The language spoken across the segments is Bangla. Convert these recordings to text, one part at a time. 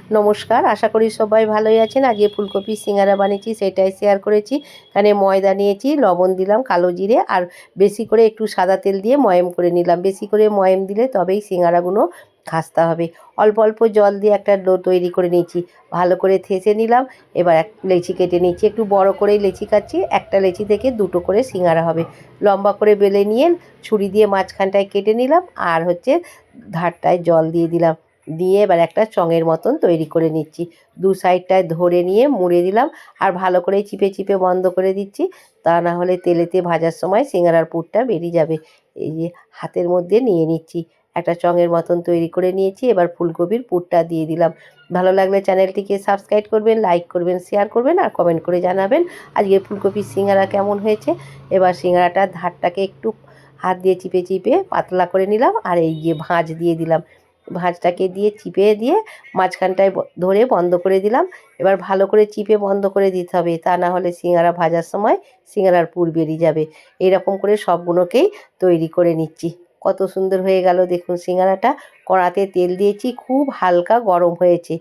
নমস্কার, আশা করি সবাই ভালোই আছেন। আজকে ফুলকপির সিঙ্গারা বানিয়েছি, সেটাই শেয়ার করেছি। এখানে ময়দা নিয়েছি, লবণ দিলাম, কালো জিরে আর বেশি করে একটু সাদা তেল দিয়ে ময়াম করে নিলাম। বেশি করে ময়াম দিলে তবেই সিঙ্গারাগুলো খাস্তা হবে। অল্প অল্প জল দিয়ে একটা ডো তৈরি করে নিয়েছি, ভালো করে থেসে নিলাম। এবার এক লেচি কেটে নিচ্ছি, একটু বড় করেই লেচি কাটছি। একটা লেচি থেকে দুটো করে সিঙ্গারা হবে। লম্বা করে বেলে নিয়ে ছুরি দিয়ে মাঝখানটায় কেটে নিলাম, আর ধারটায় জল দিয়ে দিলাম। দিয়ে এবার একটা চঙের মতন তৈরি করে নিচ্ছি। দু সাইডটায় ধরে নিয়ে মুড়ে দিলাম, আর ভালো করে চিপে চিপে বন্ধ করে দিচ্ছি। তা না হলে তেলেতে ভাজার সময় সিঙ্গারার পুরটা বেরিয়ে যাবে। এই যে হাতের মধ্যে নিয়ে নিচ্ছি, একটা চঙের মতন তৈরি করে নিয়েছি। এবার ফুলকপির পুরটা দিয়ে দিলাম। ভালো লাগলে চ্যানেলটিকে সাবস্ক্রাইব করবেন, লাইক করবেন, শেয়ার করবেন আর কমেন্ট করে জানাবেন আজকে ফুলকপির সিঙ্গারা কেমন হয়েছে। এবার সিঙ্গারাটার ধারটাকে একটু হাত দিয়ে চিপে চিপে পাতলা করে নিলাম, আর এই যে ভাঁজ দিয়ে দিলাম। ভাঁজটাকে দিয়ে চিপে দিয়ে মাঝখানটায় ধরে বন্ধ করে দিলাম। এবার ভালো করে চিপে বন্ধ করে দিতে হবে, তা না হলে সিঙ্গারা ভাজার সময় সিঙ্গারার পুর বেরিয়ে যাবে। এরকম করে সবগুলোকেই তৈরি করে নিচ্ছি। কত সুন্দর হয়ে গেল দেখুন সিঙ্গারাটা। কড়াতে তেল দিয়েছি, খুব হালকা গরম হয়েছে।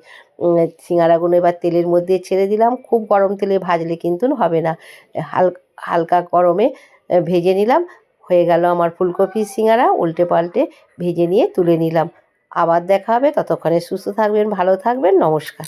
সিঙ্গারাগুলো এবার তেলের মধ্যে ছেড়ে দিলাম। খুব গরম তেলে ভাজলে কিন্তু হবে না, হালকা গরমে ভেজে নিলাম। হয়ে গেল আমার ফুলকপির সিঙ্গারা। উল্টে পাল্টে ভেজে নিয়ে তুলে নিলাম। আবার দেখা হবে, ততক্ষণে সুস্থ থাকবেন, ভালো থাকবেন, নমস্কার।